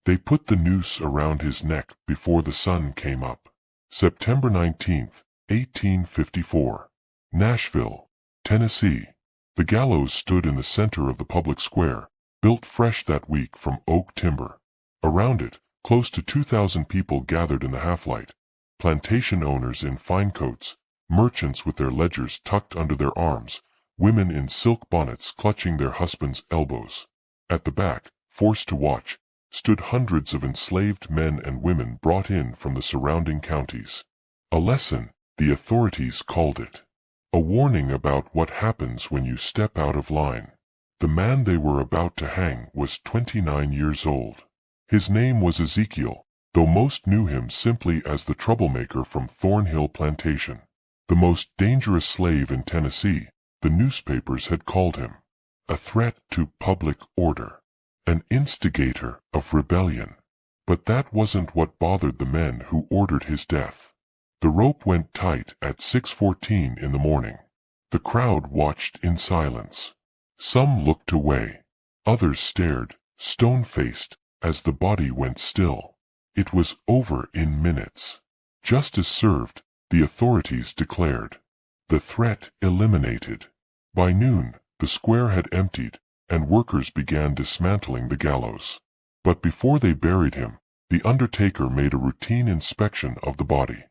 They put the noose around his neck before the sun came up. September 19, 1854. Nashville, Tennessee. The gallows stood in the center of the public square, built fresh that week from oak timber. Around it, close to 2,000 people gathered in the half-light. Plantation owners in fine coats, merchants with their ledgers tucked under their arms, women in silk bonnets clutching their husbands' elbows. At the back, forced to watch, stood hundreds of enslaved men and women brought in from the surrounding counties. A lesson, the authorities called it. A warning about what happens when you step out of line. The man they were about to hang was 29 years old. His name was Ezekiel, though most knew him simply as the troublemaker from Thornhill Plantation. The most dangerous slave in Tennessee, the newspapers had called him. A threat to public order. An instigator of rebellion. But that wasn't what bothered the men who ordered his death. The rope went tight at 6:14 in the morning. The crowd watched in silence. Some looked away. Others stared, stone-faced, as the body went still. It was over in minutes. Justice served, the authorities declared. The threat eliminated. By noon, the square had emptied, and workers began dismantling the gallows. But before they buried him, the undertaker made a routine inspection of the body.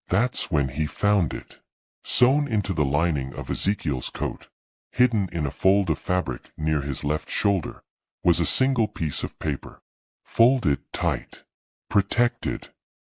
That's when he found it. Sewn into the lining of Ezekiel's coat, hidden in a fold of fabric near his left shoulder, was a single piece of paper. Folded tight. Protected.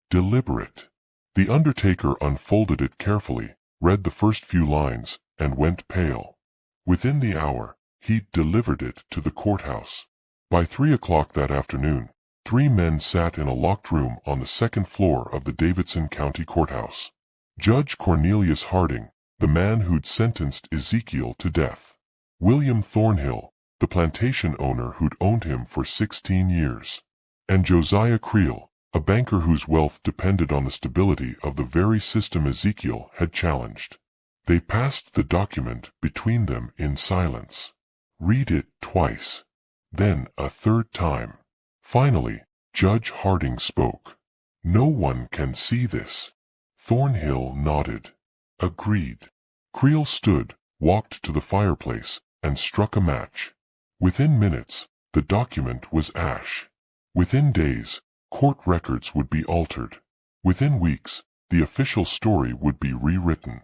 Deliberate. The undertaker unfolded it carefully, read the first few lines, and went pale. Within the hour, he'd delivered it to the courthouse. By 3 o'clock that afternoon, 3 men sat in a locked room on the second floor of the Davidson County Courthouse. Judge Cornelius Harding, the man who'd sentenced Ezekiel to death. William Thornhill, the plantation owner who'd owned him for 16 years. And Josiah Creel, a banker whose wealth depended on the stability of the very system Ezekiel had challenged. They passed the document between them in silence. Read it twice. Then a third time. Finally, Judge Harding spoke. No one can see this. Thornhill nodded. Agreed. Creel stood, walked to the fireplace, and struck a match. Within minutes, the document was ash. Within days, court records would be altered. Within weeks, the official story would be rewritten.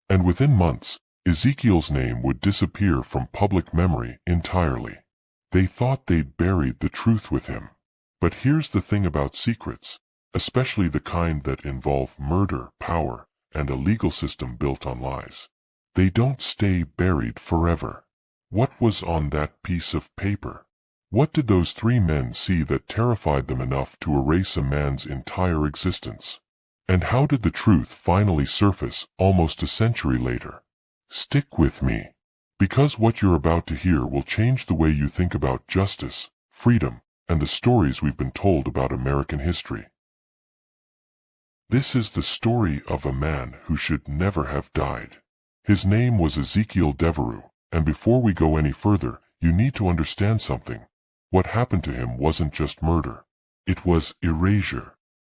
And within months, Ezekiel's name would disappear from public memory entirely. They thought they'd buried the truth with him. But here's the thing about secrets, especially the kind that involve murder, power, and a legal system built on lies. They don't stay buried forever. What was on that piece of paper? What did those 3 men see that terrified them enough to erase a man's entire existence? And how did the truth finally surface almost a century later? Stick with me, because what you're about to hear will change the way you think about justice, freedom, and the stories we've been told about American history. This is the story of a man who should never have died. His name was Ezekiel Devereux, and before we go any further, you need to understand something. What happened to him wasn't just murder. It was erasure.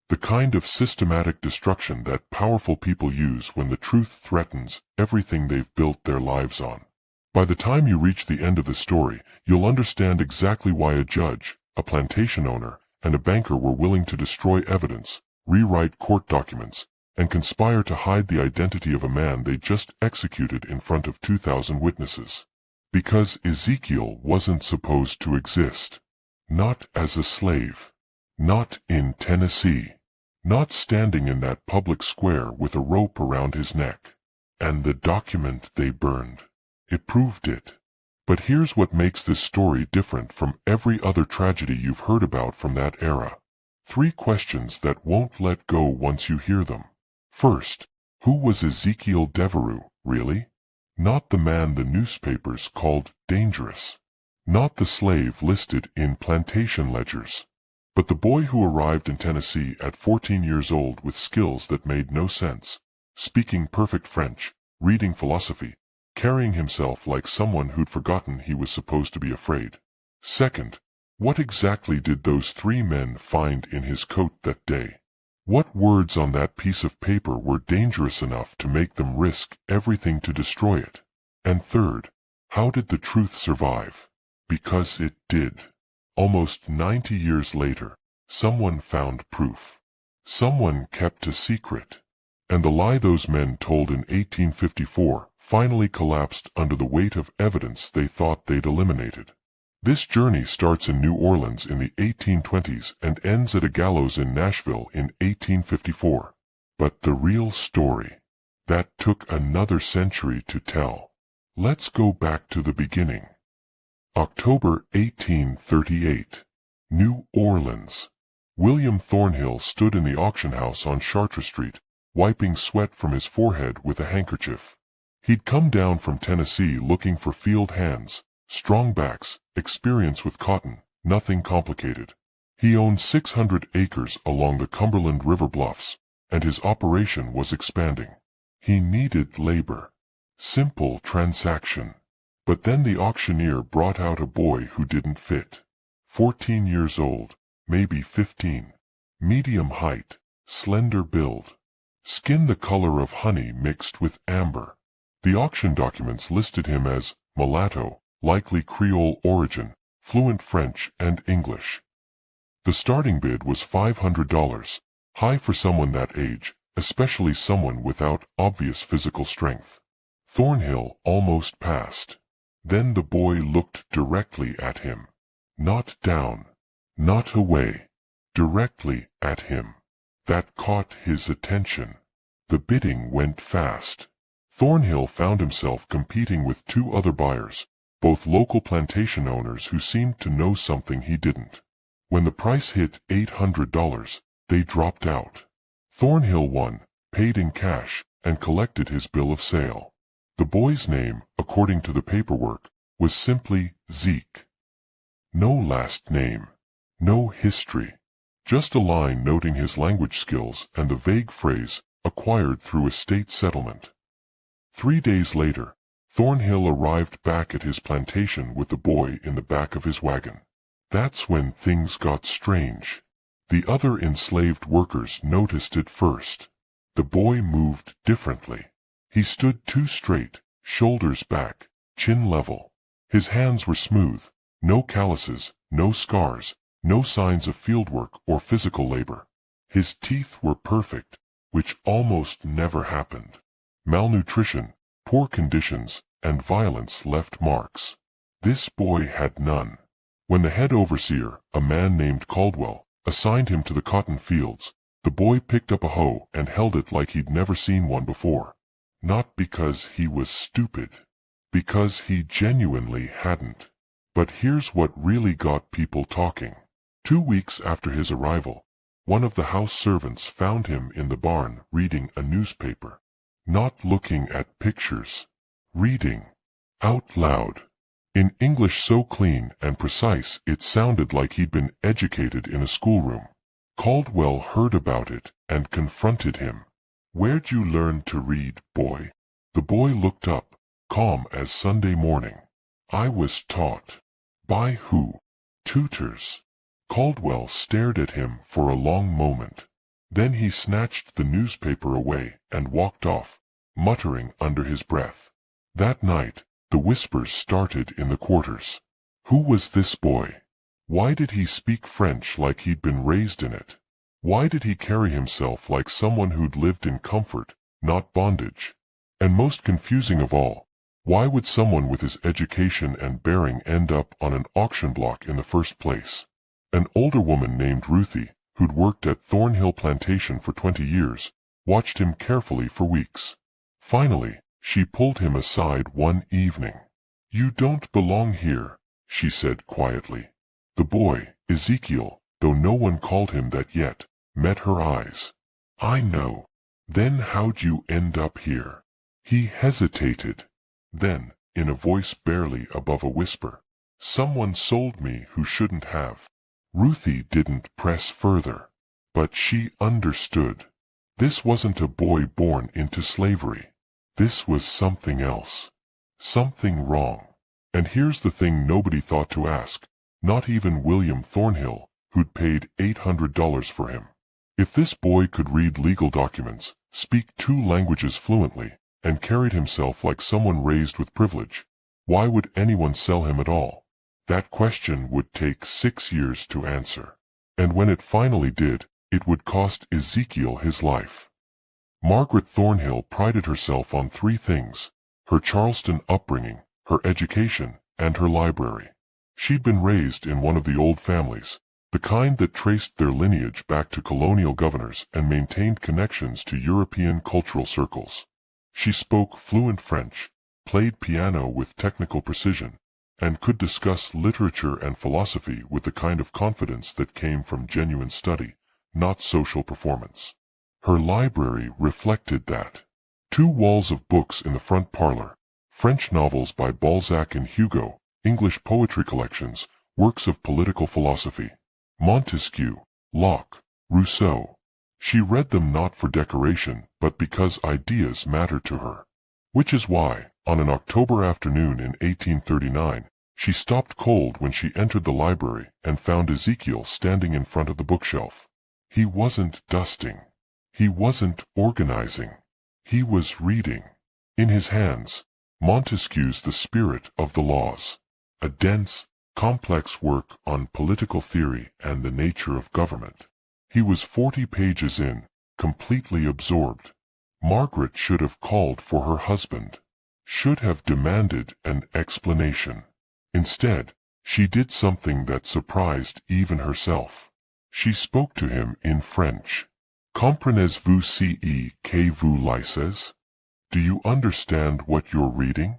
The kind of systematic destruction that powerful people use when the truth threatens everything they've built their lives on. By the time you reach the end of the story, you'll understand exactly why a judge, a plantation owner, and a banker were willing to destroy evidence, rewrite court documents, and conspire to hide the identity of a man they just executed in front of 2,000 witnesses. Because Ezekiel wasn't supposed to exist. Not as a slave. Not in Tennessee. Not standing in that public square with a rope around his neck. And the document they burned. It proved it. But here's what makes this story different from every other tragedy you've heard about from that era. 3 questions that won't let go once you hear them. First, who was Ezekiel Devereux, really? Not the man the newspapers called dangerous. Not the slave listed in plantation ledgers. But the boy who arrived in Tennessee at 14 years old with skills that made no sense, speaking perfect French, reading philosophy, carrying himself like someone who'd forgotten he was supposed to be afraid. Second, What exactly did those three men find in his coat that day? What words on that piece of paper were dangerous enough to make them risk everything to destroy it? And third, how did the truth survive? Because it did. Almost 90 years later, someone found proof. Someone kept a secret. And the lie those men told in 1854 finally collapsed under the weight of evidence they thought they'd eliminated. This journey starts in New Orleans in the 1820s and ends at a gallows in Nashville in 1854. But the real story, that took another century to tell. Let's go back to the beginning. October 1838. New Orleans. William Thornhill stood in the auction house on Chartres Street, wiping sweat from his forehead with a handkerchief. He'd come down from Tennessee looking for field hands, strong backs, experience with cotton, nothing complicated. He owned 600 acres along the Cumberland River bluffs, and his operation was expanding. He needed labor. Simple transaction. But then the auctioneer brought out a boy who didn't fit. 14 years old, maybe 15. Medium height, slender build. Skin the color of honey mixed with amber. The auction documents listed him as mulatto, likely Creole origin, fluent French and English. The starting bid was $500, high for someone that age, especially someone without obvious physical strength. Thornhill almost passed. Then the boy looked directly at him. Not down. Not away. Directly at him. That caught his attention. The bidding went fast. Thornhill found himself competing with two other buyers, both local plantation owners who seemed to know something he didn't. When the price hit $800, they dropped out. Thornhill won, paid in cash, and collected his bill of sale. The boy's name, according to the paperwork, was simply Zeke. No last name. No history. Just a line noting his language skills and the vague phrase, acquired through estate settlement. 3 days later, Thornhill arrived back at his plantation with the boy in the back of his wagon. That's when things got strange. The other enslaved workers noticed it first. The boy moved differently. He stood too straight, shoulders back, chin level. His hands were smooth, no calluses, no scars, no signs of fieldwork or physical labor. His teeth were perfect, which almost never happened. Malnutrition, poor conditions, and violence left marks. This boy had none. When the head overseer, a man named Caldwell, assigned him to the cotton fields, the boy picked up a hoe and held it like he'd never seen one before. Not because he was stupid. Because he genuinely hadn't. But here's what really got people talking. 2 weeks after his arrival, one of the house servants found him in the barn reading a newspaper. Not looking at pictures. Reading. Out loud. In English so clean and precise it sounded like he'd been educated in a schoolroom. Caldwell heard about it and confronted him. "Where'd you learn to read, boy?" The boy looked up, calm as Sunday morning. "I was taught." "By who?" "Tutors." Caldwell stared at him for a long moment. Then he snatched the newspaper away and walked off, muttering under his breath. That night, the whispers started in the quarters. Who was this boy? Why did he speak French like he'd been raised in it? Why did he carry himself like someone who'd lived in comfort, not bondage? And most confusing of all, why would someone with his education and bearing end up on an auction block in the first place? An older woman named Ruthie, who'd worked at Thornhill Plantation for 20 years, watched him carefully for weeks. Finally, she pulled him aside one evening. "You don't belong here," she said quietly. The boy, Ezekiel, though no one called him that yet, met her eyes. "I know. Then how'd you end up here?" He hesitated. Then, in a voice barely above a whisper, "Someone sold me who shouldn't have." Ruthie didn't press further. But she understood. This wasn't a boy born into slavery. This was something else. Something wrong. And here's the thing nobody thought to ask. Not even William Thornhill, who'd paid $800 for him. If this boy could read legal documents, speak 2 languages fluently, and carried himself like someone raised with privilege, why would anyone sell him at all? That question would take 6 years to answer. And when it finally did, it would cost Ezekiel his life. Margaret Thornhill prided herself on 3 things: her Charleston upbringing, her education, and her library. She'd been raised in one of the old families, the kind that traced their lineage back to colonial governors and maintained connections to European cultural circles. She spoke fluent French, played piano with technical precision, and could discuss literature and philosophy with the kind of confidence that came from genuine study, not social performance. Her library reflected that. 2 walls of books in the front parlor, French novels by Balzac and Hugo, English poetry collections, works of political philosophy, Montesquieu, Locke, Rousseau. She read them not for decoration, but because ideas mattered to her. Which is why, on an October afternoon in 1839, she stopped cold when she entered the library and found Ezekiel standing in front of the bookshelf. He wasn't dusting. He wasn't organizing. He was reading. In his hands, Montesquieu's The Spirit of the Laws, a dense, complex work on political theory and the nature of government. He was 40 pages in, completely absorbed. Margaret should have called for her husband, should have demanded an explanation. Instead, she did something that surprised even herself. She spoke to him in French. Comprenez-vous ce que vous lisez? Do you understand what you're reading?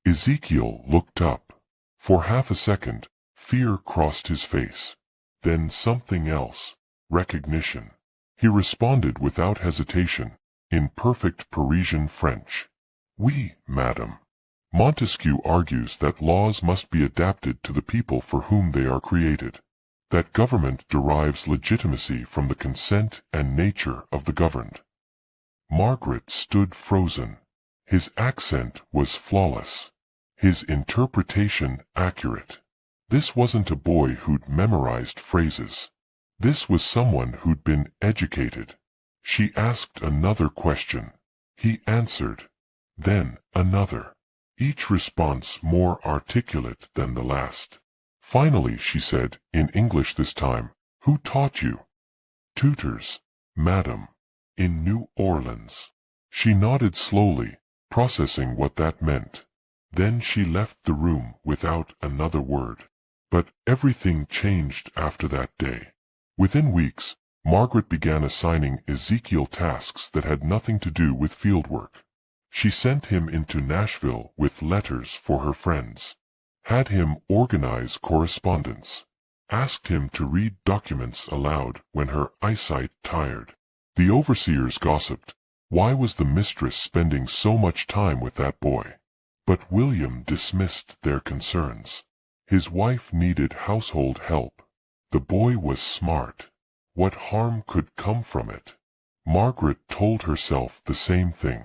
Ezekiel looked up. For half a second, fear crossed his face. Then something else, recognition. He responded without hesitation, in perfect Parisian French. Oui, madame. Montesquieu argues that laws must be adapted to the people for whom they are created, that government derives legitimacy from the consent and nature of the governed. Margaret stood frozen. His accent was flawless, his interpretation accurate. This wasn't a boy who'd memorized phrases. This was someone who'd been educated. She asked another question. He answered. Then another. Each response more articulate than the last. Finally, she said, in English this time, "Who taught you?" "Tutors, madam, in New Orleans." She nodded slowly, processing what that meant. Then she left the room without another word. But everything changed after that day. Within weeks, Margaret began assigning Ezekiel tasks that had nothing to do with fieldwork. She sent him into Nashville with letters for her friends, had him organize correspondence, asked him to read documents aloud when her eyesight tired. The overseers gossiped. Why was the mistress spending so much time with that boy? But William dismissed their concerns. His wife needed household help. The boy was smart. What harm could come from it? Margaret told herself the same thing.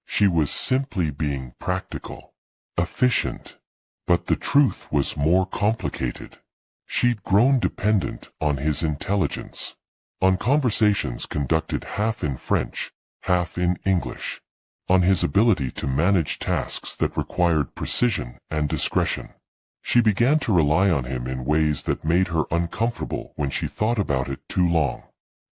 She was simply being practical, efficient. But the truth was more complicated. She'd grown dependent on his intelligence, on conversations conducted half in French, half in English, on his ability to manage tasks that required precision and discretion. She began to rely on him in ways that made her uncomfortable when she thought about it too long.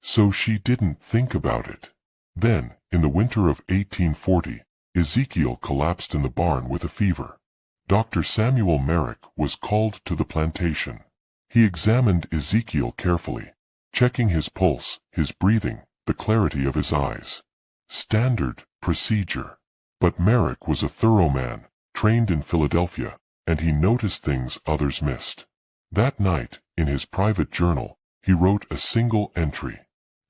So she didn't think about it. Then, in the winter of 1840, Ezekiel collapsed in the barn with a fever. Dr. Samuel Merrick was called to the plantation. He examined Ezekiel carefully, checking his pulse, his breathing, the clarity of his eyes. Standard procedure. But Merrick was a thorough man, trained in Philadelphia, and he noticed things others missed. That night, in his private journal, he wrote a single entry.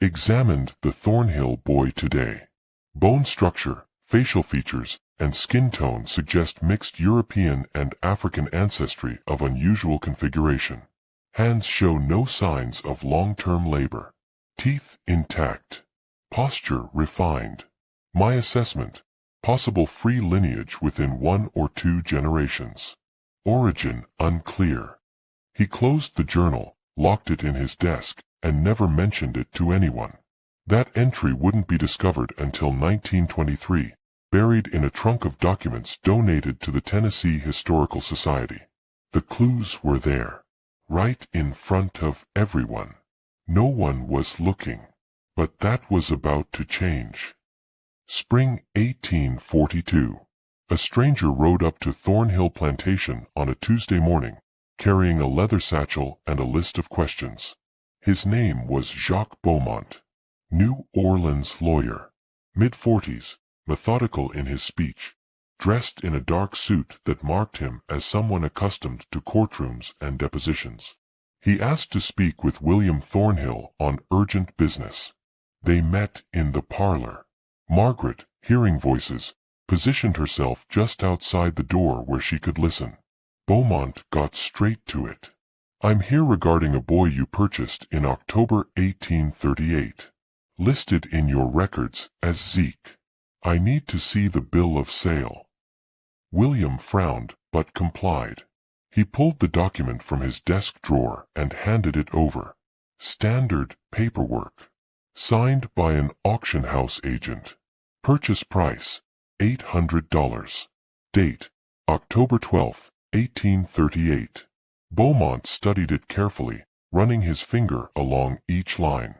Examined the Thornhill boy today. Bone structure, facial features, and skin tone suggest mixed European and African ancestry of unusual configuration. Hands show no signs of long-term labor. Teeth intact. Posture refined. My assessment: possible free lineage within 1 or 2 generations. Origin unclear. He closed the journal, locked it in his desk, and never mentioned it to anyone. That entry wouldn't be discovered until 1923, buried in a trunk of documents donated to the Tennessee Historical Society. The clues were there, right in front of everyone. No one was looking. But that was about to change. Spring 1842. A stranger rode up to Thornhill Plantation on a Tuesday morning, carrying a leather satchel and a list of questions. His name was Jacques Beaumont, New Orleans lawyer, mid-40s, methodical in his speech, dressed in a dark suit that marked him as someone accustomed to courtrooms and depositions. He asked to speak with William Thornhill on urgent business. They met in the parlor. Margaret, hearing voices, positioned herself just outside the door where she could listen. Beaumont got straight to it. "I'm here regarding a boy you purchased in October 1838. Listed in your records as Zeke. I need to see the bill of sale." William frowned, but complied. He pulled the document from his desk drawer and handed it over. Standard paperwork. Signed by an auction house agent. Purchase price, $800. Date, October 12, 1838. Beaumont studied it carefully, running his finger along each line.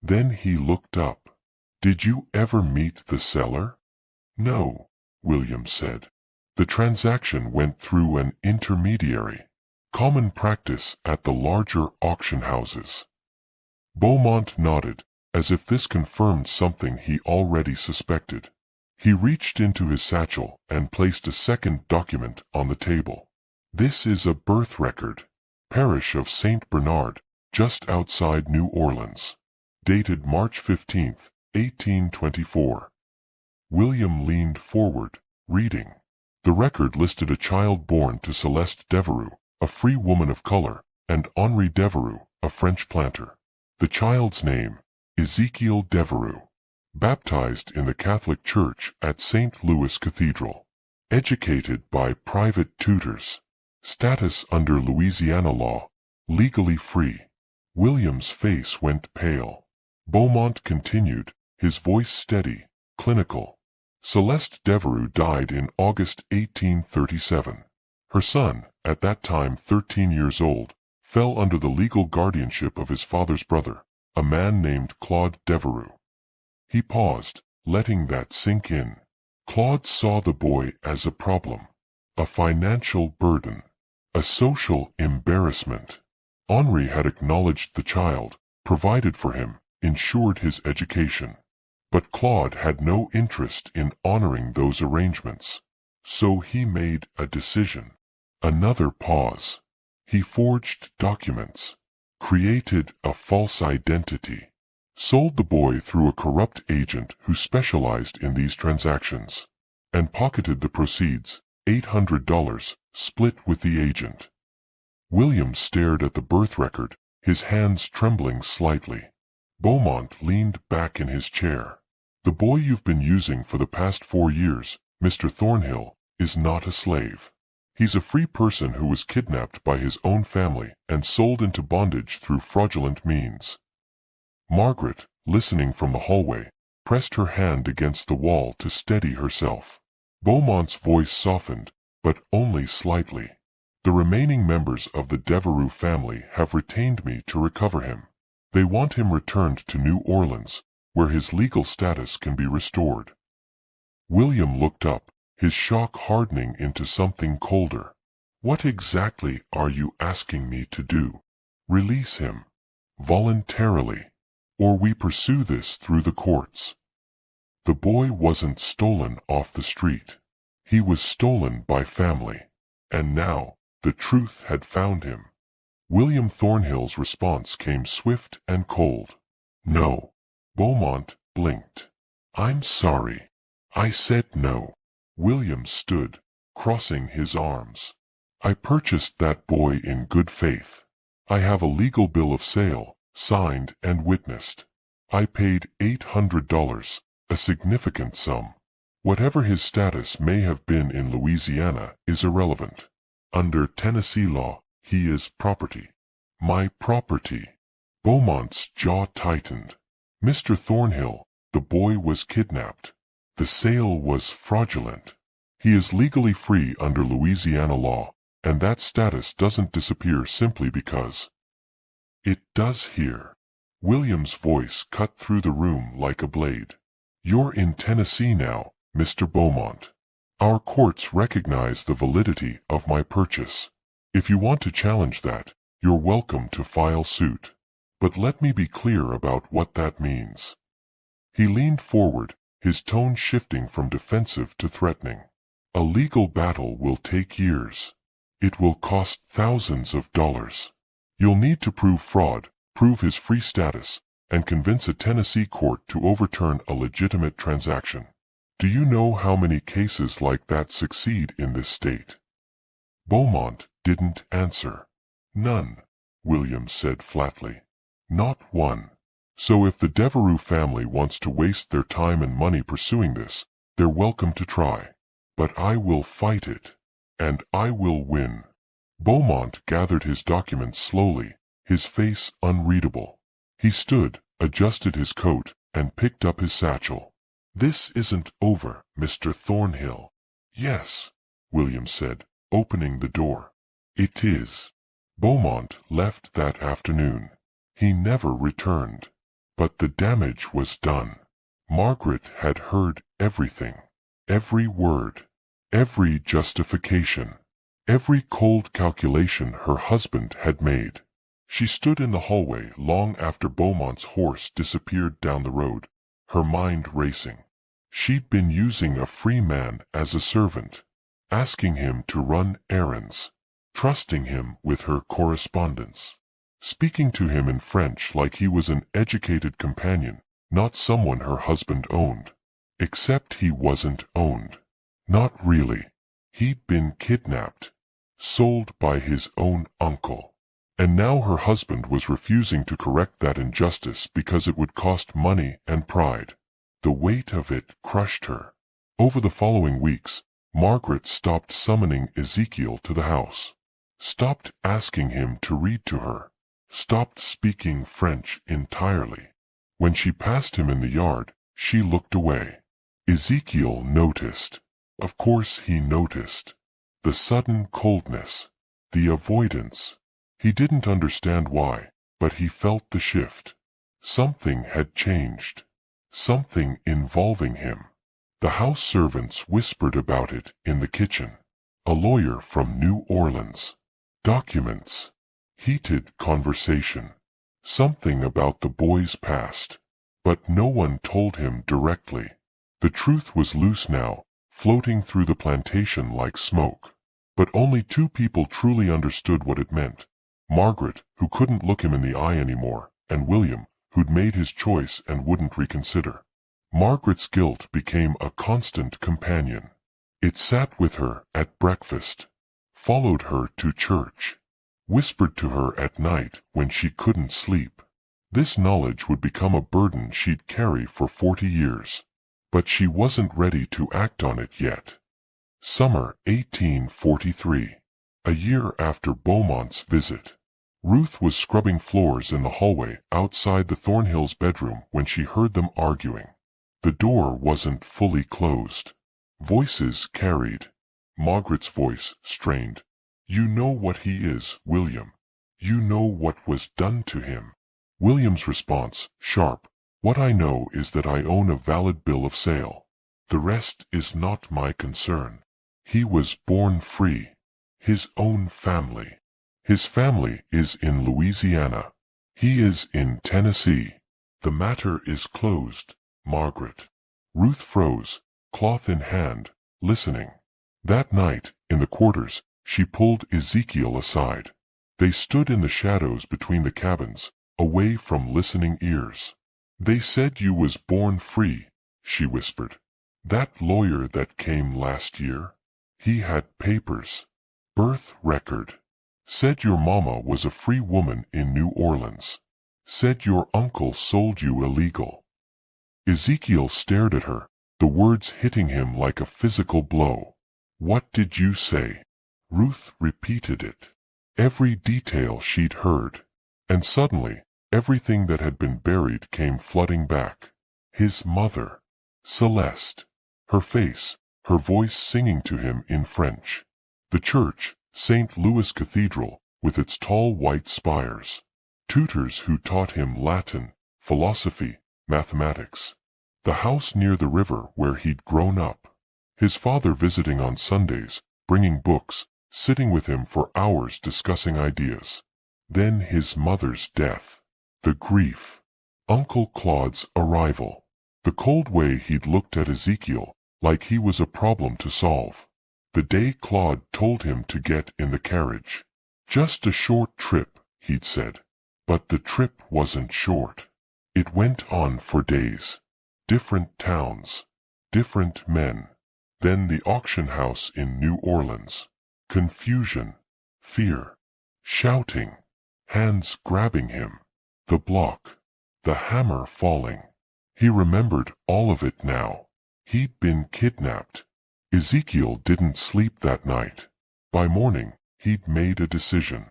Then he looked up. "Did you ever meet the seller?" "No," William said. "The transaction went through an intermediary. Common practice at the larger auction houses." Beaumont nodded, as if this confirmed something he already suspected. He reached into his satchel and placed a second document on the table. "This is a birth record. Parish of St. Bernard, just outside New Orleans. Dated March 15, 1824. William leaned forward, reading. The record listed a child born to Celeste Devereux, a free woman of color, and Henri Devereux, a French planter. The child's name, Ezekiel Devereux. Baptized in the Catholic Church at St. Louis Cathedral. Educated by private tutors. Status under Louisiana law, legally free." William's face went pale. Beaumont continued, his voice steady, clinical. "Celeste Devereux died in August 1837. Her son, at that time 13 years old, fell under the legal guardianship of his father's brother, a man named Claude Devereux." He paused, letting that sink in. Claude saw the boy as a problem, a financial burden, a social embarrassment. Henri had acknowledged the child, provided for him, ensured his education. But Claude had no interest in honoring those arrangements. So he made a decision. Another pause. He forged documents, created a false identity, sold the boy through a corrupt agent who specialized in these transactions, and pocketed the proceeds, $800, split with the agent. William stared at the birth record, his hands trembling slightly. Beaumont leaned back in his chair. "The boy you've been using for the past 4 years, Mr. Thornhill, is not a slave. He's a free person who was kidnapped by his own family and sold into bondage through fraudulent means." Margaret, listening from the hallway, pressed her hand against the wall to steady herself. Beaumont's voice softened, but only slightly. "The remaining members of the Devereux family have retained me to recover him. They want him returned to New Orleans, where his legal status can be restored." William looked up, his shock hardening into something colder. "What exactly are you asking me to do? Release him. Voluntarily. Or we pursue this through the courts." The boy wasn't stolen off the street. He was stolen by family. And now, the truth had found him. William Thornhill's response came swift and cold. "No." Beaumont blinked. "I'm sorry. I said no." William stood, crossing his arms. "I purchased that boy in good faith. I have a legal bill of sale, signed and witnessed. I paid $800, a significant sum. Whatever his status may have been in Louisiana is irrelevant. Under Tennessee law, he is property. My property. Beaumont's jaw tightened. Mr. Thornhill, the boy was kidnapped. The sale was fraudulent. He is legally free under Louisiana law, and that status doesn't disappear simply because it does here. William's voice cut through the room like a blade. You're in Tennessee now, Mr. Beaumont. Our courts recognize the validity of my purchase. If you want to challenge that, you're welcome to file suit. But let me be clear about what that means. He leaned forward, his tone shifting from defensive to threatening. A legal battle will take years. It will cost thousands of dollars. You'll need to prove fraud, prove his free status, and convince a Tennessee court to overturn a legitimate transaction. Do you know how many cases like that succeed in this state? Beaumont didn't answer. None, William said flatly. Not one. So if the Devereux family wants to waste their time and money pursuing this, they're welcome to try. But I will fight it. And I will win. Beaumont gathered his documents slowly, his face unreadable. He stood, adjusted his coat, and picked up his satchel. This isn't over, Mr. Thornhill. Yes, William said, opening the door. It is. Beaumont left that afternoon. He never returned. But the damage was done. Margaret had heard everything. Every word. Every justification. Every cold calculation her husband had made. She stood in the hallway long after Beaumont's horse disappeared down the road, her mind racing. She'd been using a free man as a servant, asking him to run errands, trusting him with her correspondence, speaking to him in French like he was an educated companion, not someone her husband owned. Except he wasn't owned. Not really. He'd been kidnapped, sold by his own uncle. And now her husband was refusing to correct that injustice because it would cost money and pride. The weight of it crushed her. Over the following weeks, Margaret stopped summoning Ezekiel to the house, stopped asking him to read to her, stopped speaking French entirely. When she passed him in the yard, she looked away. Ezekiel noticed. Of course he noticed. The sudden coldness, the avoidance. He didn't understand why, but he felt the shift. Something had changed. Something involving him. The house servants whispered about it in the kitchen. A lawyer from New Orleans. Documents. Heated conversation. Something about the boy's past. But no one told him directly. The truth was loose now, floating through the plantation like smoke. But only two people truly understood what it meant. Margaret, who couldn't look him in the eye anymore, and William, who'd made his choice and wouldn't reconsider. Margaret's guilt became a constant companion. It sat with her at breakfast, followed her to church, whispered to her at night when she couldn't sleep. This knowledge would become a burden she'd carry for 40 years. But she wasn't ready to act on it yet. Summer 1843. A year after Beaumont's visit. Ruth was scrubbing floors in the hallway outside the Thornhills' bedroom when she heard them arguing. The door wasn't fully closed. Voices carried. Margaret's voice strained. You know what he is, William. You know what was done to him. William's response, sharp. What I know is that I own a valid bill of sale. The rest is not my concern. He was born free. His own family. His family is in Louisiana. He is in Tennessee. The matter is closed, Margaret. Ruth froze, cloth in hand, listening. That night, in the quarters, she pulled Ezekiel aside. They stood in the shadows between the cabins, away from listening ears. They said you was born free, she whispered. That lawyer that came last year, he had papers. Birth record. Said your mama was a free woman in New Orleans. Said your uncle sold you illegal. Ezekiel stared at her, the words hitting him like a physical blow. What did you say? Ruth repeated it. Every detail she'd heard. And suddenly, everything that had been buried came flooding back. His mother, Celeste, her face, her voice singing to him in French. The church, St. Louis Cathedral, with its tall white spires. Tutors who taught him Latin, philosophy, mathematics. The house near the river where he'd grown up. His father visiting on Sundays, bringing books, sitting with him for hours discussing ideas. Then his mother's death. The grief. Uncle Claude's arrival. The cold way he'd looked at Ezekiel, like he was a problem to solve. The day Claude told him to get in the carriage. Just a short trip, he'd said. But the trip wasn't short. It went on for days. Different towns. Different men. Then the auction house in New Orleans. Confusion. Fear. Shouting. Hands grabbing him. The block. The hammer falling. He remembered all of it now. He'd been kidnapped. Ezekiel didn't sleep that night. By morning, he'd made a decision.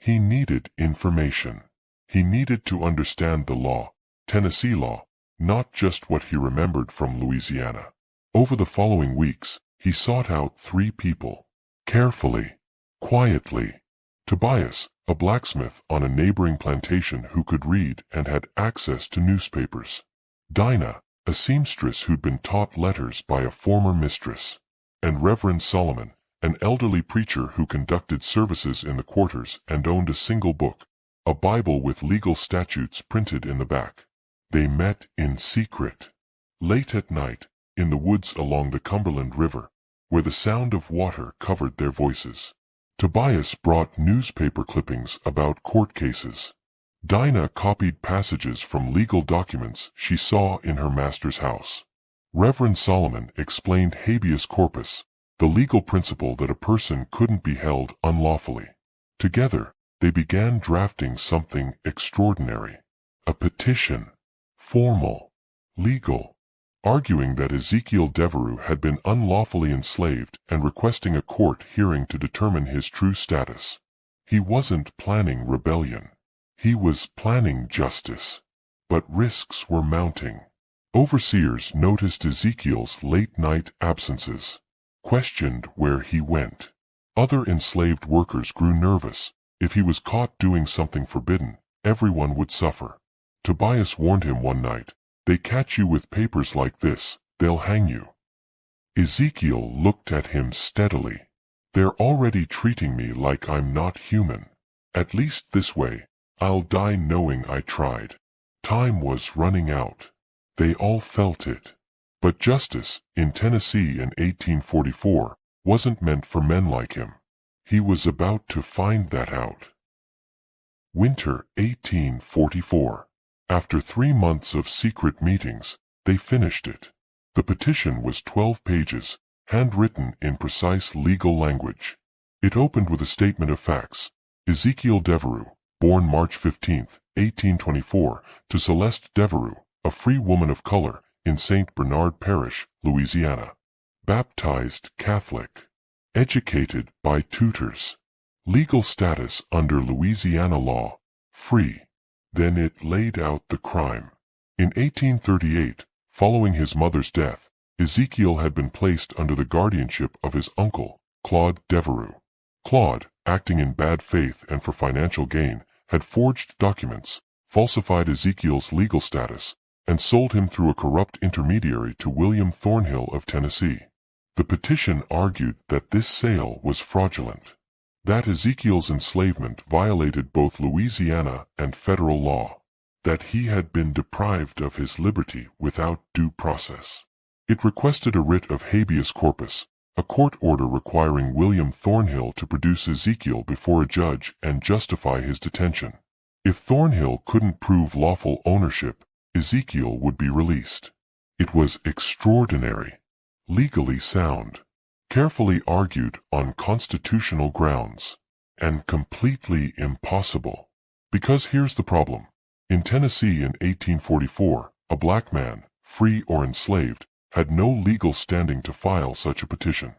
He needed information. He needed to understand the law, Tennessee law, not just what he remembered from Louisiana. Over the following weeks, he sought out 3 people. Carefully. Quietly. Tobias, a blacksmith on a neighboring plantation who could read and had access to newspapers. Dinah, a seamstress who'd been taught letters by a former mistress. And Reverend Solomon, an elderly preacher who conducted services in the quarters and owned a single book, a Bible with legal statutes printed in the back. They met in secret. Late at night, in the woods along the Cumberland River, where the sound of water covered their voices. Tobias brought newspaper clippings about court cases. Dinah copied passages from legal documents she saw in her master's house. Reverend Solomon explained habeas corpus, the legal principle that a person couldn't be held unlawfully. Together, they began drafting something extraordinary. A petition. Formal. Legal. Arguing that Ezekiel Devereux had been unlawfully enslaved and requesting a court hearing to determine his true status. He wasn't planning rebellion. He was planning justice. But risks were mounting. Overseers noticed Ezekiel's late-night absences, questioned where he went. Other enslaved workers grew nervous. If he was caught doing something forbidden, everyone would suffer. Tobias warned him one night, "They catch you with papers like this, they'll hang you." Ezekiel looked at him steadily. "They're already treating me like I'm not human. At least this way, I'll die knowing I tried." Time was running out. They all felt it. But justice, in Tennessee in 1844, wasn't meant for men like him. He was about to find that out. Winter 1844. After 3 months of secret meetings, they finished it. The petition was 12 pages, handwritten in precise legal language. It opened with a statement of facts. Ezekiel Devereux, born March 15, 1824, to Celeste Devereux, a free woman of color, in St. Bernard Parish, Louisiana. Baptized Catholic. Educated by tutors. Legal status under Louisiana law, free. Then it laid out the crime. In 1838, following his mother's death, Ezekiel had been placed under the guardianship of his uncle, Claude Devereux. Claude, acting in bad faith and for financial gain, had forged documents, falsified Ezekiel's legal status, and sold him through a corrupt intermediary to William Thornhill of Tennessee. The petition argued that this sale was fraudulent, that Ezekiel's enslavement violated both Louisiana and federal law, that he had been deprived of his liberty without due process. It requested a writ of habeas corpus, a court order requiring William Thornhill to produce Ezekiel before a judge and justify his detention. If Thornhill couldn't prove lawful ownership, Ezekiel would be released. It was extraordinary, legally sound, carefully argued on constitutional grounds, and completely impossible. Because here's the problem. In Tennessee in 1844, a black man, free or enslaved, had no legal standing to file such a petition.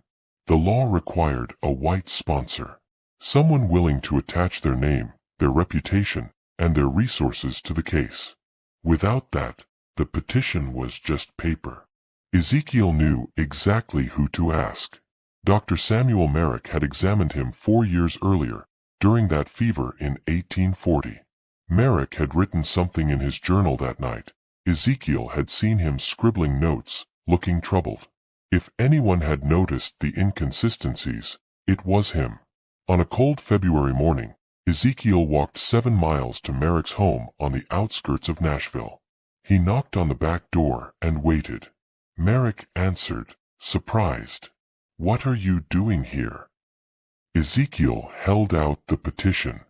The law required a white sponsor, someone willing to attach their name, their reputation, and their resources to the case. Without that, the petition was just paper. Ezekiel knew exactly who to ask. Dr. Samuel Merrick had examined him 4 years earlier, during that fever in 1840. Merrick had written something in his journal that night. Ezekiel had seen him scribbling notes, looking troubled. If anyone had noticed the inconsistencies, it was him. On a cold February morning, Ezekiel walked 7 miles to Merrick's home on the outskirts of Nashville. He knocked on the back door and waited. Merrick answered, surprised. "What are you doing here?" Ezekiel held out the petition.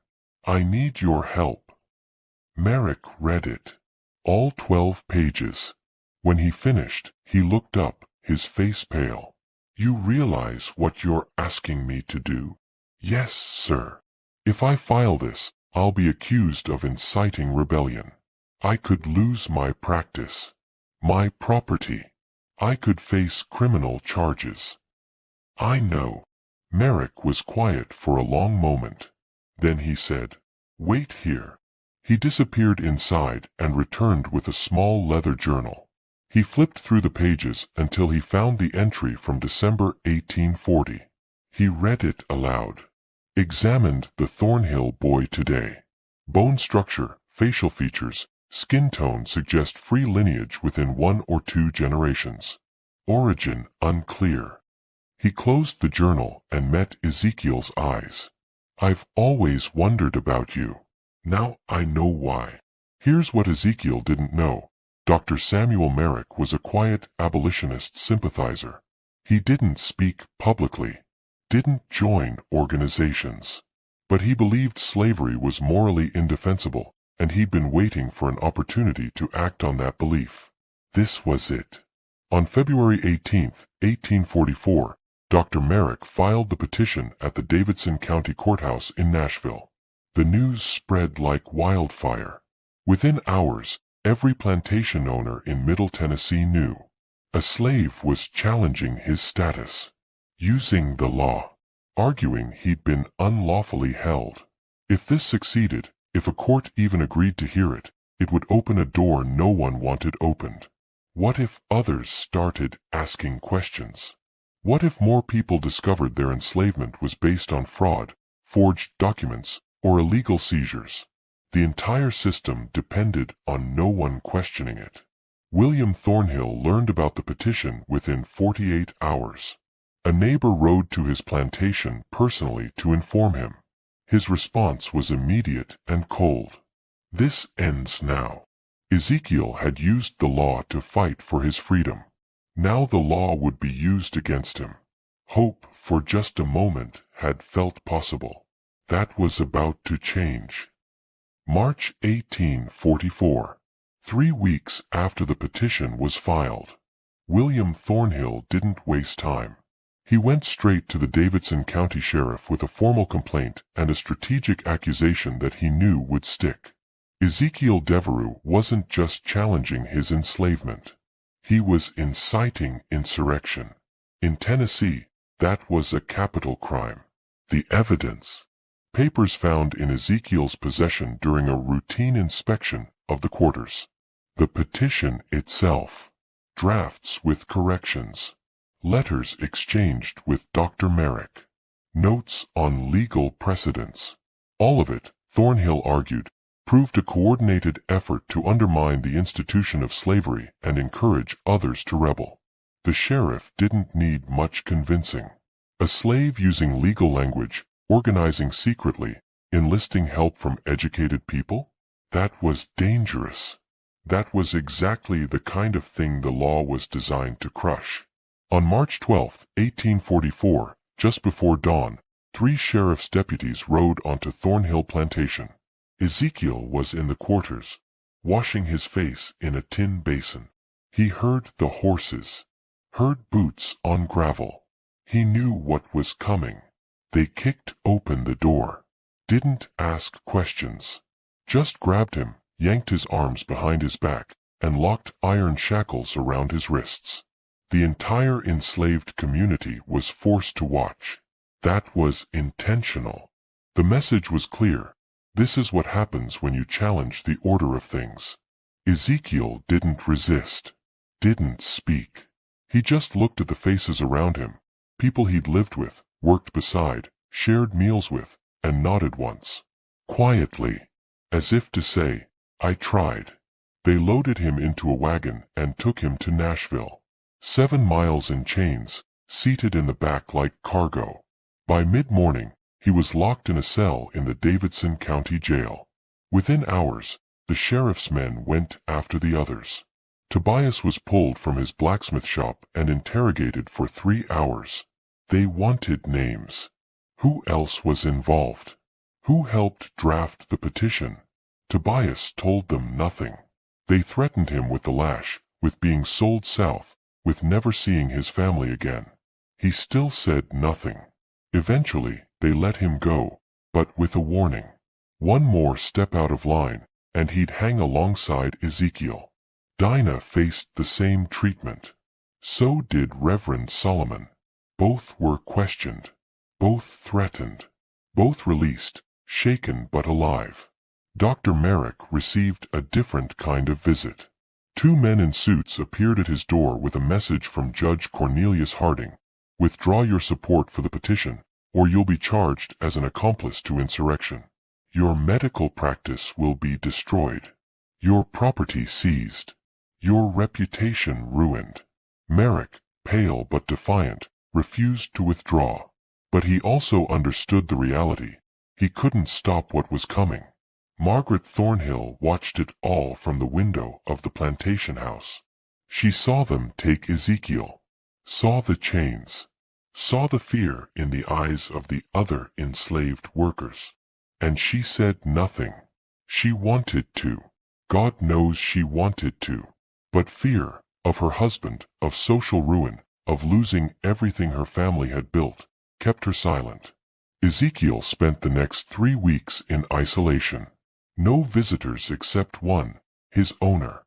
"I need your help." Merrick read it. All 12 pages. When he finished, he looked up, his face pale. "You realize what you're asking me to do?" "Yes, sir. If I file this, I'll be accused of inciting rebellion. I could lose my practice, my property. I could face criminal charges." "I know." Merrick was quiet for a long moment. Then he said, "Wait here." He disappeared inside and returned with a small leather journal. He flipped through the pages until he found the entry from December 1840. He read it aloud. "Examined the Thornhill boy today. Bone structure, facial features, skin tone suggest free lineage within 1 or 2 generations. Origin unclear." He closed the journal and met Ezekiel's eyes. "I've always wondered about you. Now I know why." Here's what Ezekiel didn't know. Dr. Samuel Merrick was a quiet abolitionist sympathizer. He didn't speak publicly, didn't join organizations. But he believed slavery was morally indefensible, and he'd been waiting for an opportunity to act on that belief. This was it. On February 18, 1844, Dr. Merrick filed the petition at the Davidson County Courthouse in Nashville. The news spread like wildfire. Within hours, every plantation owner in Middle Tennessee knew. A slave was challenging his status, using the law, arguing he'd been unlawfully held. If this succeeded, if a court even agreed to hear it, it would open a door no one wanted opened. What if others started asking questions? What if more people discovered their enslavement was based on fraud, forged documents, or illegal seizures? The entire system depended on no one questioning it. William Thornhill learned about the petition within 48 hours. A neighbor rode to his plantation personally to inform him. His response was immediate and cold. "This ends now." Ezekiel had used the law to fight for his freedom. Now the law would be used against him. Hope, for just a moment, had felt possible. That was about to change. March 1844. 3 weeks after the petition was filed. William Thornhill didn't waste time. He went straight to the Davidson County Sheriff with a formal complaint and a strategic accusation that he knew would stick. Ezekiel Devereux wasn't just challenging his enslavement. He was inciting insurrection. In Tennessee, that was a capital crime. The evidence. Papers found in Ezekiel's possession during a routine inspection of the quarters. The petition itself. Drafts with corrections. Letters exchanged with Dr. Merrick. Notes on legal precedents. All of it, Thornhill argued, proved a coordinated effort to undermine the institution of slavery and encourage others to rebel. The sheriff didn't need much convincing. A slave using legal language, organizing secretly, enlisting help from educated people? That was dangerous. That was exactly the kind of thing the law was designed to crush. On March 12, 1844, just before dawn, 3 sheriff's deputies rode onto Thornhill Plantation. Ezekiel was in the quarters, washing his face in a tin basin. He heard the horses, heard boots on gravel. He knew what was coming. They kicked open the door, didn't ask questions, just grabbed him, yanked his arms behind his back, and locked iron shackles around his wrists. The entire enslaved community was forced to watch. That was intentional. The message was clear. This is what happens when you challenge the order of things. Ezekiel didn't resist, didn't speak. He just looked at the faces around him, people he'd lived with, worked beside, shared meals with, and nodded once. Quietly, as if to say, I tried. They loaded him into a wagon and took him to Nashville. 7 miles in chains, seated in the back like cargo. By mid-morning, he was locked in a cell in the Davidson County Jail. Within hours, the sheriff's men went after the others. Tobias was pulled from his blacksmith shop and interrogated for 3 hours. They wanted names. Who else was involved? Who helped draft the petition? Tobias told them nothing. They threatened him with the lash, with being sold south, with never seeing his family again. He still said nothing. Eventually, they let him go, but with a warning. One more step out of line, and he'd hang alongside Ezekiel. Dinah faced the same treatment. So did Reverend Solomon. Both were questioned. Both threatened. Both released, shaken but alive. Dr. Merrick received a different kind of visit. 2 men in suits appeared at his door with a message from Judge Cornelius Harding. Withdraw your support for the petition, or you'll be charged as an accomplice to insurrection. Your medical practice will be destroyed. Your property seized. Your reputation ruined. Merrick, pale but defiant, refused to withdraw. But he also understood the reality. He couldn't stop what was coming. Margaret Thornhill watched it all from the window of the plantation house. She saw them take Ezekiel, saw the chains, saw the fear in the eyes of the other enslaved workers. And she said nothing. She wanted to. God knows she wanted to. But fear, of her husband, of social ruin, of losing everything her family had built, kept her silent. Ezekiel spent the next 3 weeks in isolation. No visitors except one, his owner.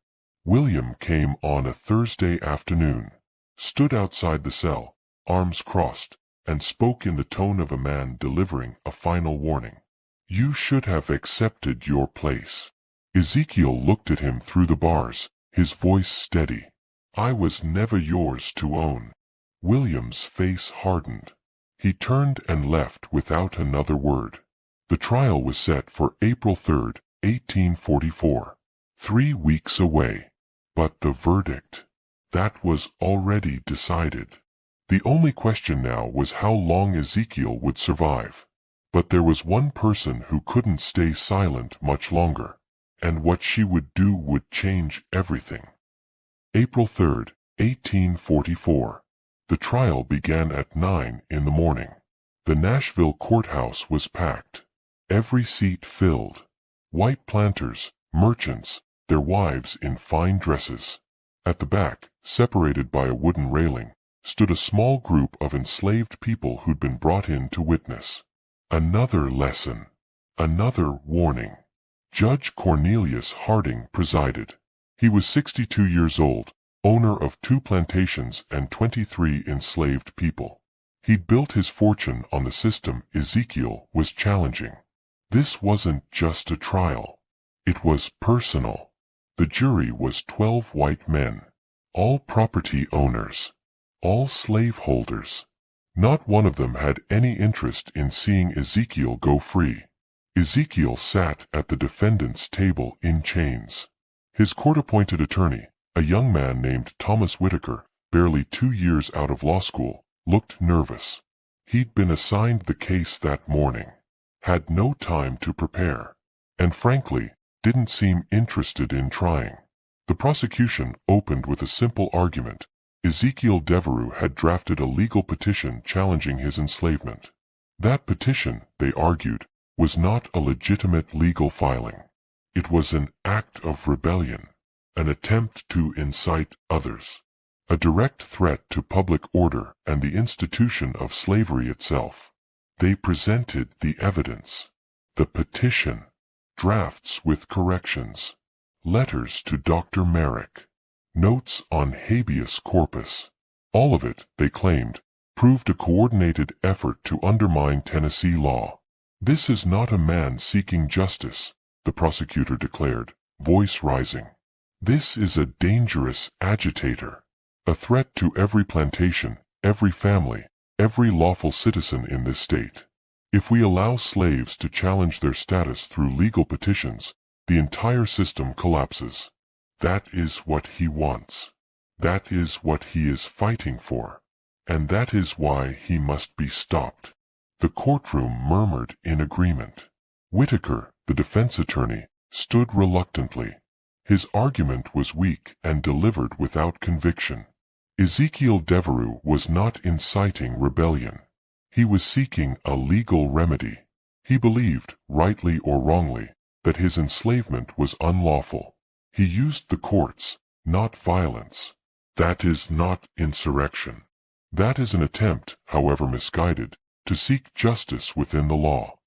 William came on a Thursday afternoon, stood outside the cell, arms crossed, and spoke in the tone of a man delivering a final warning. You should have accepted your place. Ezekiel looked at him through the bars, his voice steady. I was never yours to own. William's face hardened. He turned and left without another word. The trial was set for April 3, 1844. 3 weeks away. But the verdict? That was already decided. The only question now was how long Ezekiel would survive. But there was one person who couldn't stay silent much longer, and what she would do would change everything. April 3, 1844. The trial began at 9 in the morning. The Nashville courthouse was packed. Every seat filled. White planters, merchants, their wives in fine dresses. At the back, separated by a wooden railing, stood a small group of enslaved people who'd been brought in to witness. Another lesson. Another warning. Judge Cornelius Harding presided. He was 62 years old, owner of 2 plantations and 23 enslaved people. He'd built his fortune on the system Ezekiel was challenging. This wasn't just a trial. It was personal. The jury was 12 white men, all property owners, all slaveholders. Not one of them had any interest in seeing Ezekiel go free. Ezekiel sat at the defendant's table in chains. His court-appointed attorney, a young man named Thomas Whitaker, barely 2 years out of law school, looked nervous. He'd been assigned the case that morning, had no time to prepare, and frankly, didn't seem interested in trying. The prosecution opened with a simple argument. Ezekiel Devereux had drafted a legal petition challenging his enslavement. That petition, they argued, was not a legitimate legal filing. It was an act of rebellion, an attempt to incite others, a direct threat to public order and the institution of slavery itself. They presented the evidence, the petition, drafts with corrections, letters to Dr. Merrick, notes on habeas corpus. All of it, they claimed, proved a coordinated effort to undermine Tennessee law. "This is not a man seeking justice," the prosecutor declared, voice rising. "This is a dangerous agitator, a threat to every plantation, every family, every lawful citizen in this state. If we allow slaves to challenge their status through legal petitions, the entire system collapses. That is what he wants. That is what he is fighting for. And that is why he must be stopped." The courtroom murmured in agreement. Whitaker, the defense attorney, stood reluctantly. His argument was weak and delivered without conviction. Ezekiel Devereux was not inciting rebellion. He was seeking a legal remedy. He believed, rightly or wrongly, that his enslavement was unlawful. He used the courts, not violence. That is not insurrection. That is an attempt, however misguided, to seek justice within the law.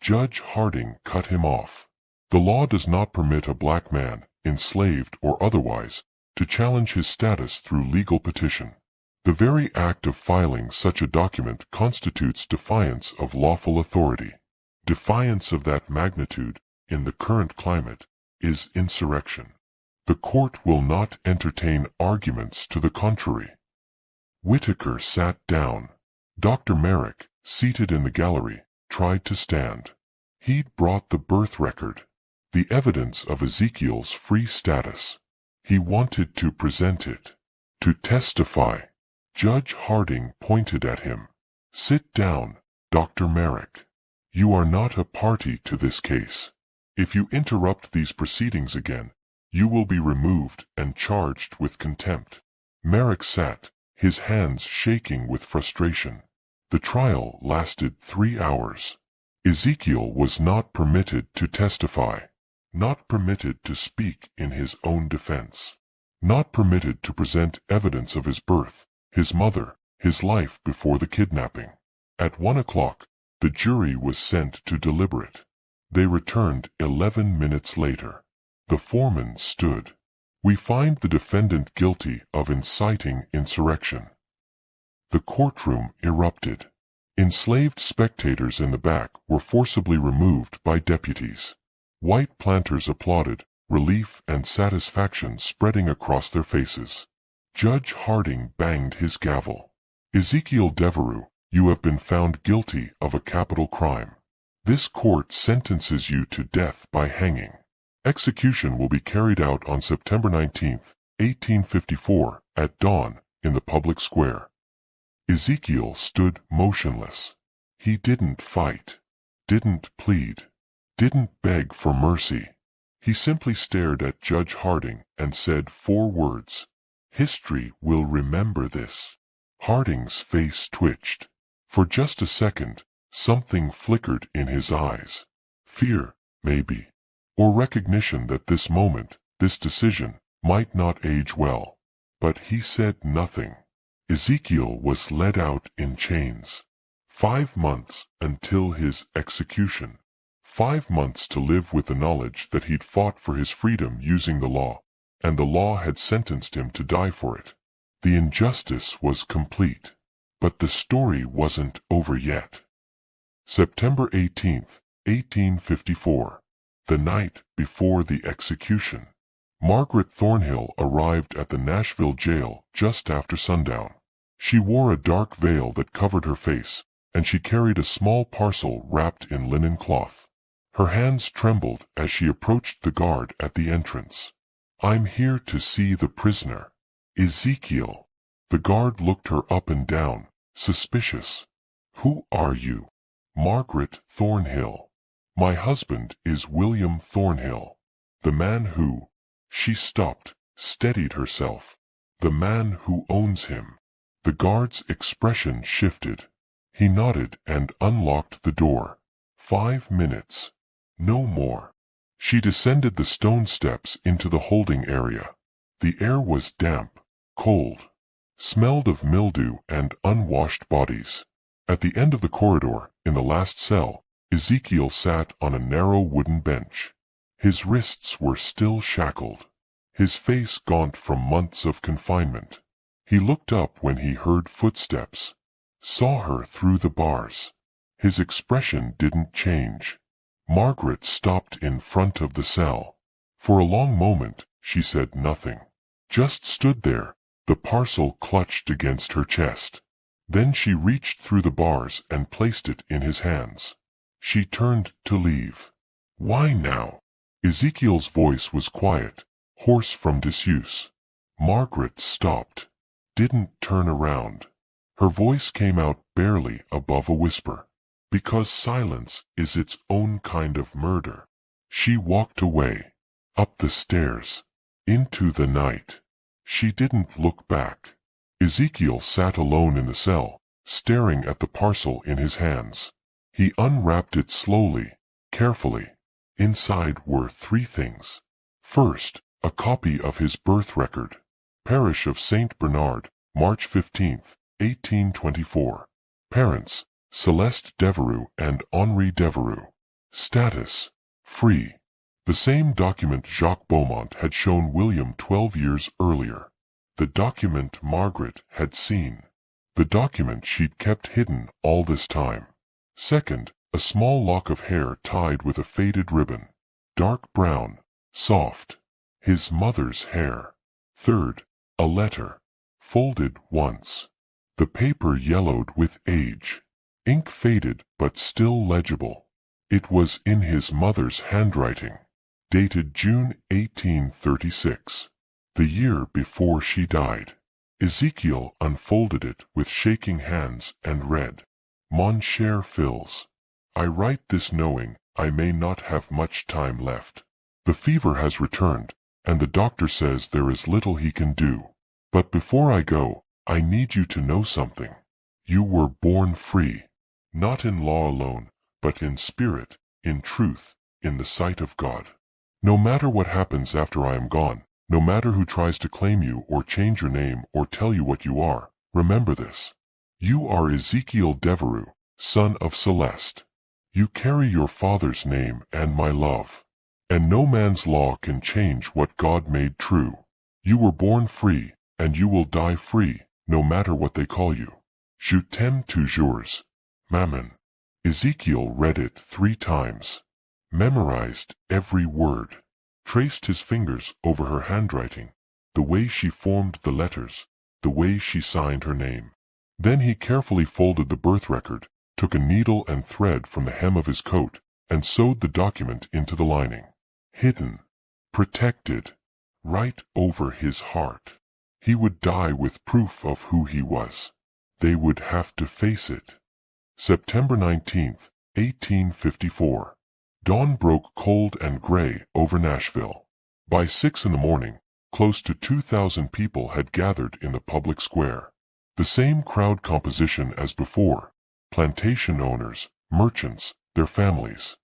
Judge Harding cut him off. The law does not permit a black man, enslaved or otherwise, to challenge his status through legal petition. The very act of filing such a document constitutes defiance of lawful authority. Defiance of that magnitude, in the current climate, is insurrection. The court will not entertain arguments to the contrary. Whitaker sat down. Dr. Merrick, seated in the gallery, tried to stand. He'd brought the birth record, the evidence of Ezekiel's free status. He wanted to present it, to testify. Judge Harding pointed at him. "Sit down, Dr. Merrick. You are not a party to this case. If you interrupt these proceedings again, you will be removed and charged with contempt." Merrick sat, his hands shaking with frustration. The trial lasted 3 hours. Ezekiel was not permitted to testify, not permitted to speak in his own defense, not permitted to present evidence of his birth, his mother, his life before the kidnapping. At 1 o'clock, the jury was sent to deliberate. They returned 11 minutes later. The foreman stood. "We find the defendant guilty of inciting insurrection." The courtroom erupted. Enslaved spectators in the back were forcibly removed by deputies. White planters applauded, relief and satisfaction spreading across their faces. Judge Harding banged his gavel. "Ezekiel Devereux, you have been found guilty of a capital crime. This court sentences you to death by hanging. Execution will be carried out on September 19, 1854, at dawn, in the public square." Ezekiel stood motionless. He didn't fight, didn't plead, didn't beg for mercy. He simply stared at Judge Harding and said 4 words. "History will remember this." Harding's face twitched. For just a second, something flickered in his eyes. Fear, maybe, or recognition that this moment, this decision, might not age well. But he said nothing. Ezekiel was led out in chains. 5 months until his execution. 5 months to live with the knowledge that he'd fought for his freedom using the law, and the law had sentenced him to die for it. The injustice was complete. But the story wasn't over yet. September 18, 1854. The night before the execution. Margaret Thornhill arrived at the Nashville jail just after sundown. She wore a dark veil that covered her face, and she carried a small parcel wrapped in linen cloth. Her hands trembled as she approached the guard at the entrance. "I'm here to see the prisoner, Ezekiel." The guard looked her up and down, suspicious. "Who are you?" "Margaret Thornhill. My husband is William Thornhill. The man who—" She stopped, steadied herself. "The man who owns him." The guard's expression shifted. He nodded and unlocked the door. 5 minutes. No more. She descended the stone steps into the holding area. The air was damp, cold, smelled of mildew and unwashed bodies. At the end of the corridor, in the last cell, Ezekiel sat on a narrow wooden bench. His wrists were still shackled, his face gaunt from months of confinement. He looked up when he heard footsteps, saw her through the bars. His expression didn't change. Margaret stopped in front of the cell. For a long moment, she said nothing. Just stood there, the parcel clutched against her chest. Then she reached through the bars and placed it in his hands. She turned to leave. "Why now?" Ezekiel's voice was quiet, hoarse from disuse. Margaret stopped. Didn't turn around. Her voice came out barely above a whisper. "Because silence is its own kind of murder." She walked away. Up the stairs. Into the night. She didn't look back. Ezekiel sat alone in the cell, staring at the parcel in his hands. He unwrapped it slowly, carefully. Inside were 3 things. First, a copy of his birth record. Parish of St. Bernard, March 15, 1824. Parents, Celeste Devereux and Henri Devereux. Status, free. The same document Jacques Beaumont had shown William 12 years earlier. The document Margaret had seen. The document she'd kept hidden all this time. Second, a small lock of hair tied with a faded ribbon. Dark brown, soft. His mother's hair. Third, a letter. Folded once. The paper yellowed with age. Ink faded but still legible. It was in his mother's handwriting. Dated June 1836. The year before she died. Ezekiel unfolded it with shaking hands and read, "Mon cher Fils, I write this knowing I may not have much time left. The fever has returned, and the doctor says there is little he can do. But before I go, I need you to know something. You were born free, not in law alone, but in spirit, in truth, in the sight of God. No matter what happens after I am gone, no matter who tries to claim you or change your name or tell you what you are, remember this. You are Ezekiel Devereux, son of Celeste. You carry your father's name and my love. And no man's law can change what God made true. You were born free, and you will die free, no matter what they call you. Je t'aime toujours, Maman." Ezekiel read it 3 times. Memorized every word. Traced his fingers over her handwriting, the way she formed the letters, the way she signed her name. Then he carefully folded the birth record, took a needle and thread from the hem of his coat, and sewed the document into the lining. Hidden. Protected. Right over his heart. He would die with proof of who he was. They would have to face it. September 19, 1854. Dawn broke cold and gray over Nashville. By 6 in the morning, close to 2,000 people had gathered in the public square. The same crowd composition as before. Plantation owners, merchants, their families.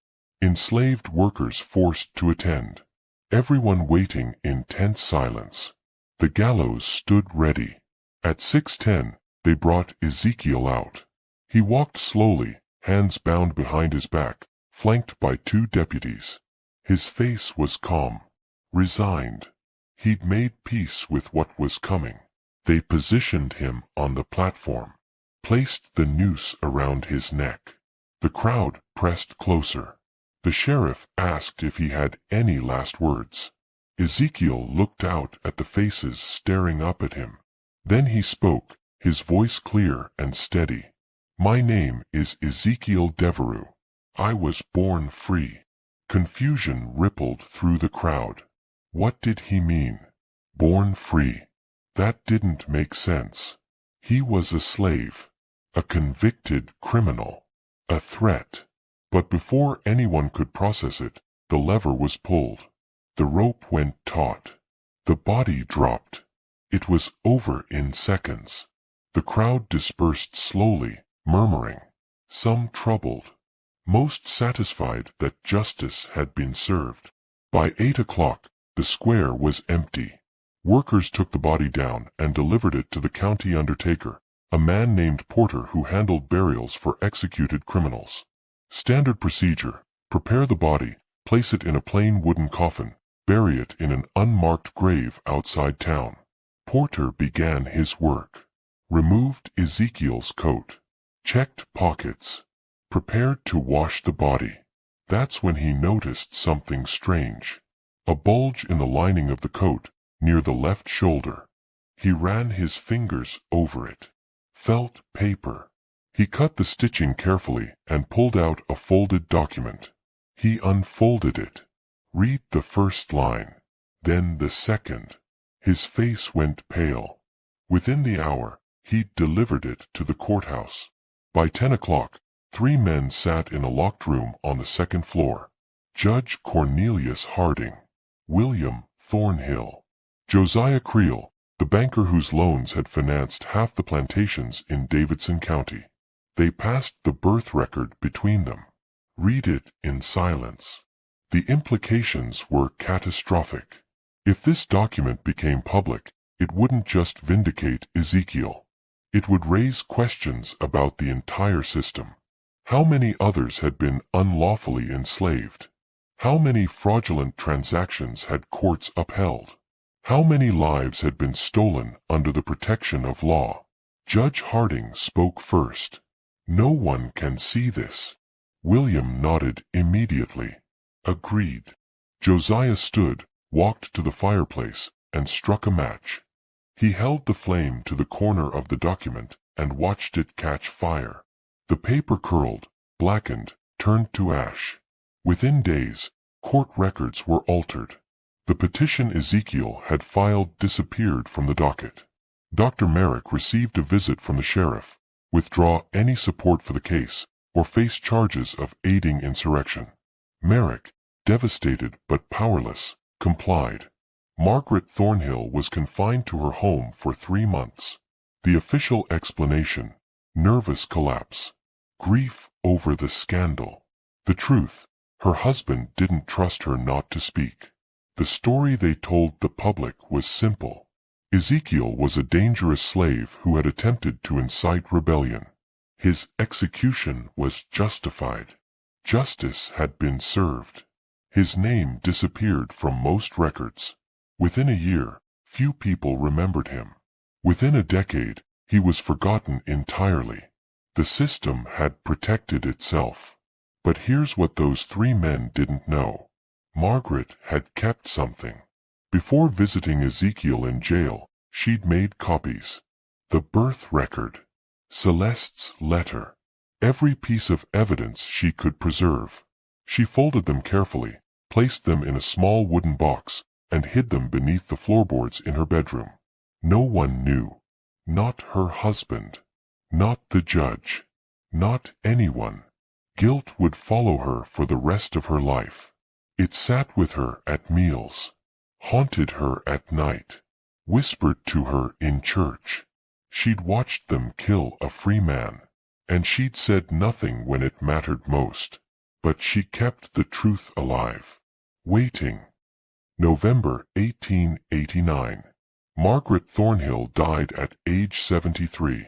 Enslaved workers forced to attend. Everyone waiting in tense silence. The gallows stood ready. At 6:10, they brought Ezekiel out. He walked slowly, hands bound behind his back, flanked by 2 deputies. His face was calm, resigned. He'd made peace with what was coming. They positioned him on the platform, placed the noose around his neck. The crowd pressed closer. The sheriff asked if he had any last words. Ezekiel looked out at the faces staring up at him. Then he spoke, his voice clear and steady. "My name is Ezekiel Devereux. I was born free." Confusion rippled through the crowd. What did he mean? Born free. That didn't make sense. He was a slave. A convicted criminal. A threat. But before anyone could process it, the lever was pulled. The rope went taut. The body dropped. It was over in seconds. The crowd dispersed slowly, murmuring. Some troubled. Most satisfied that justice had been served. By 8 o'clock, the square was empty. Workers took the body down and delivered it to the county undertaker, a man named Porter who handled burials for executed criminals. Standard procedure: prepare the body, place it in a plain wooden coffin, bury it in an unmarked grave outside town. Porter began his work. Removed Ezekiel's coat. Checked pockets. prepared to wash the body. That's when he noticed something strange. A bulge in the lining of the coat, near the left shoulder. He ran his fingers over it. Felt paper. He cut the stitching carefully and pulled out a folded document. He unfolded it. Read the first line. Then the second. His face went pale. Within the hour, he'd delivered it to the courthouse. By 10 o'clock, 3 men sat in a locked room on the second floor. Judge Cornelius Harding, William Thornhill, Josiah Creel, the banker whose loans had financed half the plantations in Davidson County. They passed the birth record between them. Read it in silence. The implications were catastrophic. If this document became public, it wouldn't just vindicate Ezekiel. It would raise questions about the entire system. How many others had been unlawfully enslaved? How many fraudulent transactions had courts upheld? How many lives had been stolen under the protection of law? Judge Harding spoke first. No one can see this. William nodded immediately. Agreed. Josiah stood, walked to the fireplace, and struck a match. He held the flame to the corner of the document and watched it catch fire. The paper curled, blackened, turned to ash. Within days, court records were altered. The petition Ezekiel had filed disappeared from the docket. Dr. Merrick received a visit from the sheriff, withdraw any support for the case, or face charges of aiding insurrection. Merrick, devastated but powerless, complied. Margaret Thornhill was confined to her home for 3 months. The official explanation: nervous collapse. Grief over the scandal. The truth: her husband didn't trust her not to speak. The story they told the public was simple. Ezekiel was a dangerous slave who had attempted to incite rebellion. His execution was justified. Justice had been served. His name disappeared from most records. Within a year, few people remembered him. Within a decade, he was forgotten entirely. The system had protected itself. But here's what those 3 men didn't know. Margaret had kept something. Before visiting Ezekiel in jail, she'd made copies. The birth record. Celeste's letter. Every piece of evidence she could preserve. She folded them carefully, placed them in a small wooden box, and hid them beneath the floorboards in her bedroom. No one knew. Not her husband. Not the judge. Not anyone. Guilt would follow her for the rest of her life. It sat with her at meals, haunted her at night, whispered to her in church. She'd watched them kill a free man, and she'd said nothing when it mattered most. But she kept the truth alive. Waiting. November 1889. Margaret Thornhill died at age 73.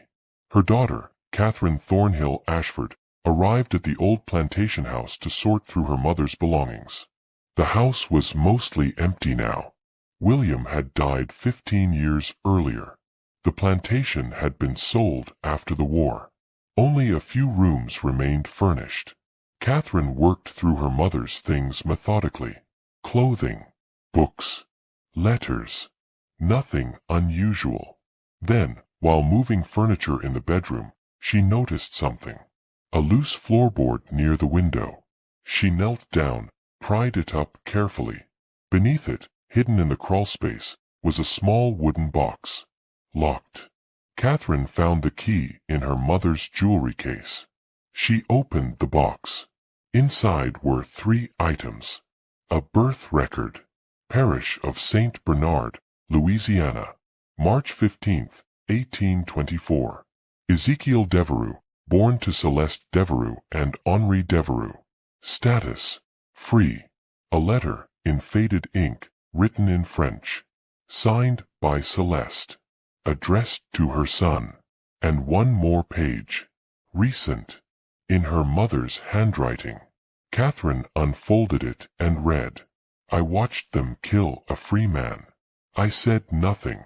Her daughter, Catherine Thornhill Ashford, arrived at the old plantation house to sort through her mother's belongings. The house was mostly empty now. William had died 15 years earlier. The plantation had been sold after the war. Only a few rooms remained furnished. Catherine worked through her mother's things methodically. Clothing, books, letters. Nothing unusual. Then, while moving furniture in the bedroom, she noticed something. A loose floorboard near the window. She knelt down, pried it up carefully. Beneath it, hidden in the crawlspace, was a small wooden box. Locked. Catherine found the key in her mother's jewelry case. She opened the box. Inside were 3 items. A birth record. Parish of St. Bernard, Louisiana. March 15, 1824. Ezekiel Devereux, born to Celeste Devereux and Henri Devereux. Status: free. A letter, in faded ink, written in French. Signed by Celeste. Addressed to her son. And 1 more page. Recent. In her mother's handwriting. Catherine unfolded it and read. I watched them kill a free man. I said nothing.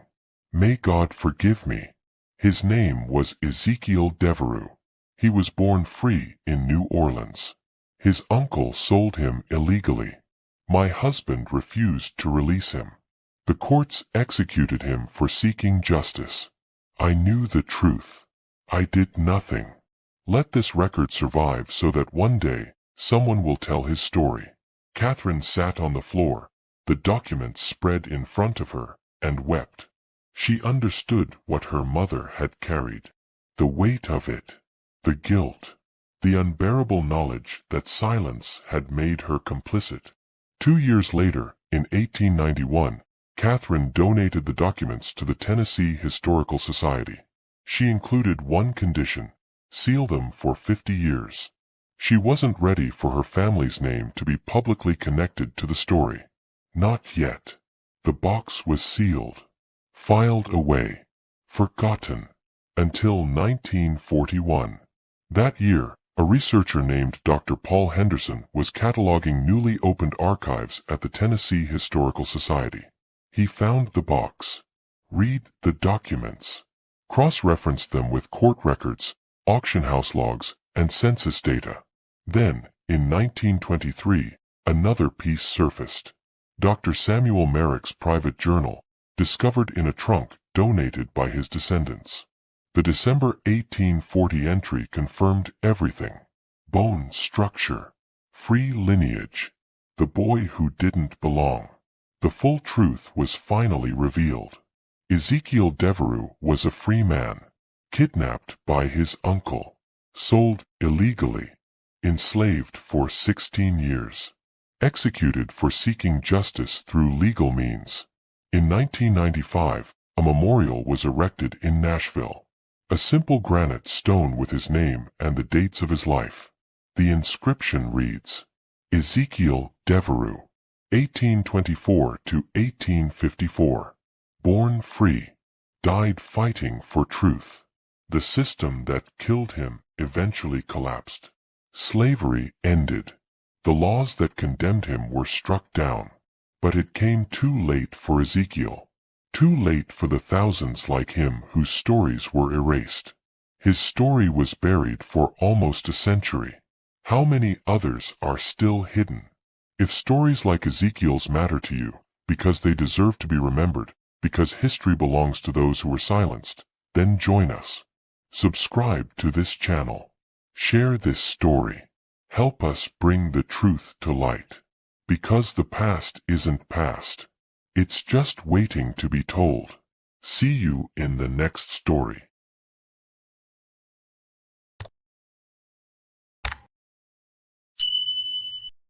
May God forgive me. His name was Ezekiel Devereux. He was born free in New Orleans. His uncle sold him illegally. My husband refused to release him. The courts executed him for seeking justice. I knew the truth. I did nothing. Let this record survive so that one day, someone will tell his story. Catherine sat on the floor, the documents spread in front of her, and wept. She understood what her mother had carried. The weight of it. The guilt. The unbearable knowledge that silence had made her complicit. 2 years later, in 1891, Catherine donated the documents to the Tennessee Historical Society. She included one condition: seal them for 50 years. She wasn't ready for her family's name to be publicly connected to the story. Not yet. The box was sealed, filed away, forgotten, until 1941. That year, a researcher named Dr. Paul Henderson was cataloging newly opened archives at the Tennessee Historical Society. He found the box. Read the documents. Cross-referenced them with court records, auction house logs, and census data. Then, in 1923, another piece surfaced. Dr. Samuel Merrick's private journal, discovered in a trunk donated by his descendants. The December 1840 entry confirmed everything. Bone structure. Free lineage. The boy who didn't belong. The full truth was finally revealed. Ezekiel Devereux was a free man, kidnapped by his uncle, sold illegally, enslaved for 16 years, executed for seeking justice through legal means. In 1995, a memorial was erected in Nashville. A simple granite stone with his name and the dates of his life. The inscription reads, Ezekiel Devereux, 1824 to 1854. Born free, died fighting for truth. The system that killed him eventually collapsed. Slavery ended. The laws that condemned him were struck down. But it came too late for Ezekiel. Too late for the thousands like him whose stories were erased. His story was buried for almost a century. How many others are still hidden? If stories like Ezekiel's matter to you, because they deserve to be remembered, because history belongs to those who were silenced, then join us. Subscribe to this channel. Share this story. Help us bring the truth to light. Because the past isn't past. It's just waiting to be told. See you in the next story.